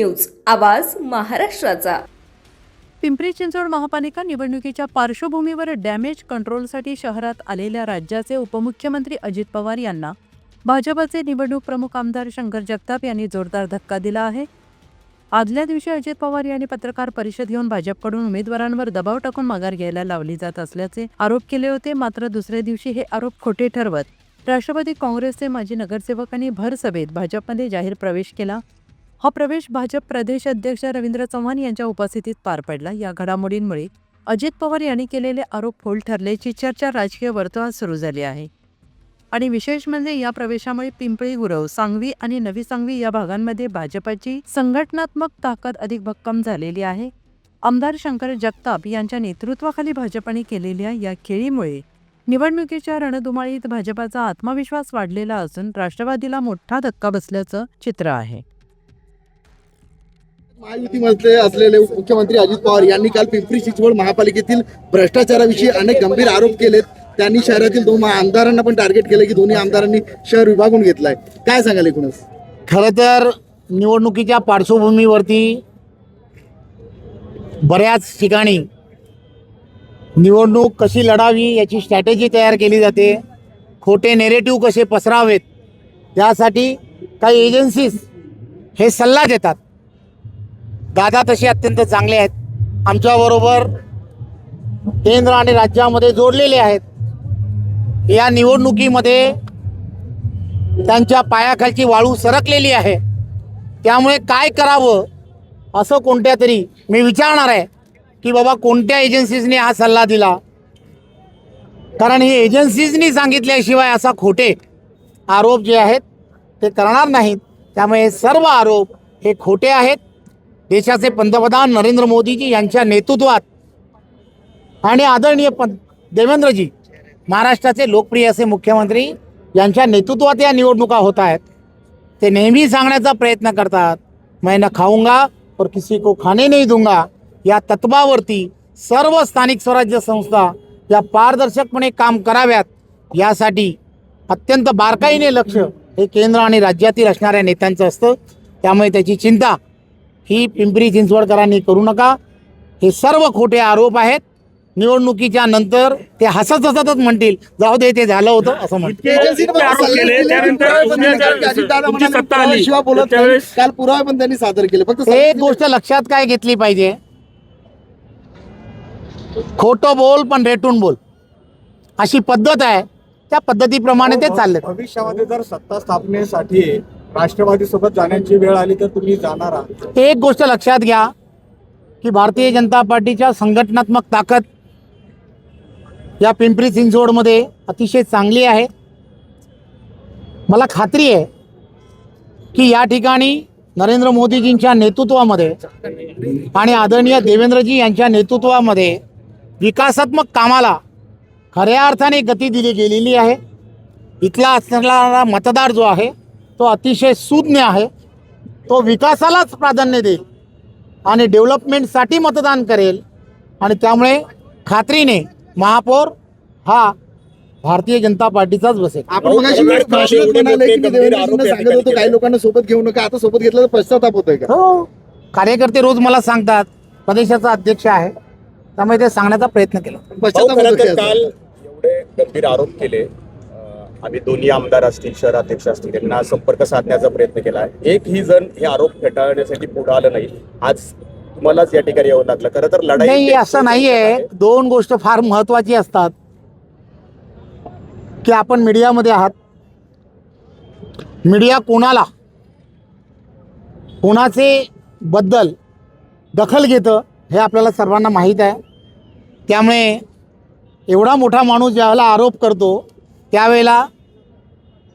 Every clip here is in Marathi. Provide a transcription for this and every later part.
न्यूज, आवाज महाराष्ट्राचा। पिंपरी चिंचवड महापालिका निवडणुकीच्या पार्श्वभूमीवर डॅमेज कंट्रोलसाठी शहरात आलेल्या राज्याचे उपमुख्यमंत्री अजित पवार यांना भाजपचे निवडणूक प्रमुख आमदार शंकर जगताप यांनी जोरदार धक्का दिला आहे। आदल्या दिवशी अजित पवार यांनी पत्रकार परिषद घेऊन भाजपकडून उमेदवारांवर दबाव टाकून माघार घ्यायला लावली जात असल्याचे आरोप केले होते। मात्र दुसऱ्या दिवशी हे आरोप खोटे ठरवत राष्ट्रवादी काँग्रेसचे माजी नगरसेवकांनी भर सभेत भाजपमध्ये जाहीर प्रवेश केला। हा प्रवेश भाजप प्रदेश अध्यक्ष रवींद्र चव्हाण यांच्या उपस्थितीत पार पडला। या घडामोडींमुळे अजित पवार यांनी केलेले आरोप फोल ठरल्याची चर्चा राजकीय वर्तुळात सुरू झाली आहे। आणि विशेष म्हणजे या प्रवेशामुळे पिंपळी गुरव, सांगवी आणि नवी सांगवी या भागांमध्ये भाजपची संघटनात्मक ताकद अधिक भक्कम झालेली आहे। आमदार शंकर जगताप यांच्या नेतृत्वाखाली भाजपने केलेल्या या खेळीमुळे निवडणुकीच्या रणधुमाळीत भाजपचा आत्मविश्वास वाढलेला असून राष्ट्रवादीला मोठा धक्का बसल्याचं चित्र आहे। महायुतीमध्ये असलेले मुख्यमंत्री अजित पवार यांनी काल पिंपरी चिंचवड महापालिकेतील भ्रष्टाचाराविषयी अनेक गंभीर आरोप केलेत। त्यांनी शहरातील दोन आमदारांना पण टार्गेट केलं की दोन्ही आमदारांनी शहर विभागून घेतलाय। काय सांगाल एकूणच? खरं तर निवडणुकीच्या पार्श्वभूमीवरती बऱ्याच ठिकाणी निवडणूक कशी लढावी याची स्ट्रॅटेजी तयार केली जाते, खोटे नेरेटिव्ह कसे पसरावेत यासाठी काही एजन्सीज हे सल्ला देतात। दादा तसे अत्यंत चांगले आहेत, आमच्याबरोबर केंद्र आणि राज्यामध्ये जोडलेले आहेत। या निवडणुकीमध्ये त्यांच्या पायाखालची वाळू सरकलेली आहे, त्यामुळे काय करावं असं कोणत्या तरी मी विचारणार आहे की बाबा कोणत्या एजन्सीजने हा सल्ला दिला, कारण हे एजन्सीजनी सांगितल्याशिवाय असा खोटे आरोप जे आहेत ते करणार नाहीत। त्यामुळे सर्व आरोप हे खोटे आहेत। देशाचे पंतप्रधान नरेंद्र मोदीजी यांच्या नेतृत्वात आणि आदरणीय देवेंद्रजी महाराष्ट्राचे लोकप्रिय असे मुख्यमंत्री यांच्या नेतृत्वात या निवडणुका होत आहेत। ते नेहमी सांगण्याचा प्रयत्न करतात, मैं न खाऊंगा और किसी को खाने नहीं दूंगा। या तत्वावरती सर्व स्थानिक स्वराज्य संस्था या पारदर्शकपणे काम कराव्यात यासाठी अत्यंत बारकाईने लक्ष हे केंद्र आणि राज्यातील असणाऱ्या नेत्यांचं असतं। त्यामुळे त्याची चिंता ही पिंपरी चिंचवडकरांनी करू नका। हे सर्व खोटे आरोप आहेत। निवडणुकीच्या नंतर ते हसतच म्हणतील जाऊ दे ते झालं होतं असं म्हणतील। काल पुरावे पण त्यांनी सादर केले। फक्त एक गोष्ट लक्षात काय घेतली पाहिजे, खोटं बोल पण रेटून बोल अशी पद्धत आहे, त्या पद्धतीप्रमाणे ते चालले। भविष्यामध्ये जर सत्ता स्थापनेसाठी राष्ट्रवादी सोबत जाण्याची वेळ आली तर तुम्ही जाणार आहात? एक गोष्ट लक्षात घ्या की भारतीय जनता पार्टीच्या संघटनात्मक ताकद या पिंपरी चिंचवडमध्ये अतिशय चांगली आहे। मला खात्री आहे की या ठिकाणी नरेंद्र मोदीजींच्या नेतृत्वामध्ये आणि आदरणीय देवेंद्रजी यांच्या नेतृत्वामध्ये विकासात्मक कामाला खऱ्या अर्थाने गती दिली गेलेली आहे। इथला असणारा मतदार जो आहे तो अतिशय सुज्ञ आहे, तो विकासालाच प्राधान्य देईल आणि डेव्हलपमेंटसाठी मतदान करेल आणि त्यामुळे खात्रीने महापौर हा भारतीय जनता पार्टीचाच बसेल। आपण मगाशी म्हणाले की देवेंद्रजींना सांगत होतो काही लोकांना सोबत घेऊ नका, आता सोबत घेतलं तर पश्चाताप होतोय का? हो, कार्यकर्ते रोज मला सांगतात, प्रदेशाचा अध्यक्ष आहे त्यामुळे ते सांगण्याचा प्रयत्न केला। पश्चाताप होतोय का? काल एवढे गंभीर आरोप केले, आम्ही दोन्ही आमदार असतील, शहराध्यक्ष असतील, यांना संपर्क साधण्याचा प्रयत्न केला आहे। एकही जण हे आरोप फेटाळण्यासाठी पुढे आलं नाही। आज तुम्हालाच या ठिकाणी यावं लागलं। खरं तर लढाई नाही असं नाहीये। दोन गोष्ट फार महत्वाची असतात की आपण मीडियामध्ये आहात, मीडिया कोणाला कोणाचे बद्दल दखल घेतं हे आपल्याला सर्वांना माहीत आहे। त्यामुळे एवढा मोठा माणूस ज्यावेळेला आरोप करतो त्यावेळेला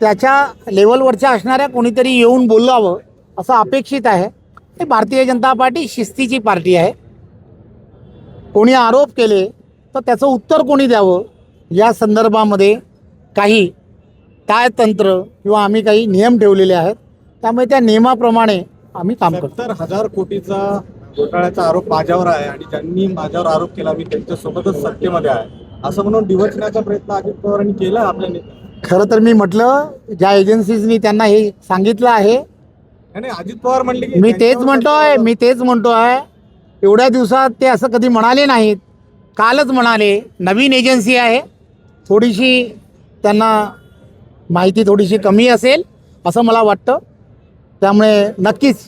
त्याच्या लेवलवरच्या असणाऱ्या कोणीतरी येऊन बोलावं असं अपेक्षित आहे। हे भारतीय जनता पार्टी शिस्तीची पार्टी आहे। कोणी आरोप केले तर त्याचं उत्तर कोणी द्यावं या संदर्भामध्ये काही ताळतंत्र किंवा आम्ही काही नियम ठेवलेले आहेत, त्यामुळे त्या नियमाप्रमाणे आम्ही काम करतो। 70,000 कोटीचा घोटाळ्याचा आरोप माझ्यावर आहे आणि ज्यांनी माझ्यावर आरोप केला मी त्यांच्यासोबतच सत्तेमध्ये आहे असं म्हणून डिवचण्याचा प्रयत्न अजित पवारांनी केला आपल्या नेत्यांनी। खरं तर मी म्हटलं ज्या एजन्सीजनी त्यांना हे सांगितलं आहे नाही, अजित पवार म्हणले की मी तेच म्हणतोय एवढ्या दिवसात ते असं कधी म्हणाले नाहीत. कालच म्हणाले नवीन एजन्सी आहे, थोडीशी त्यांना माहिती थोडीशी कमी असेल असं मला वाटतं. त्यामुळे नक्कीच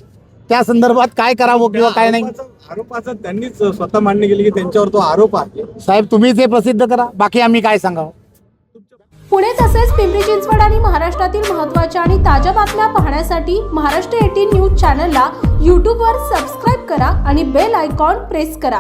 त्या संदर्भात काय करावं किंवा काय नाही आरोपाचं त्यांनीच स्वतः मान्य केले की त्यांच्यावर तो आरोप आहे. साहेब तुम्हीच हे प्रसिद्ध करा, बाकी आम्ही काय सांगावं. पुणे तसेच पिंपरी चिंचवड आणि महाराष्ट्रातील महत्त्वाच्या आणि ताज्या बातम्या पाहण्यासाठी महाराष्ट्र 18 न्यूज चॅनलला यूट्यूबवर सबस्क्राईब करा आणि बेल आयकॉन प्रेस करा.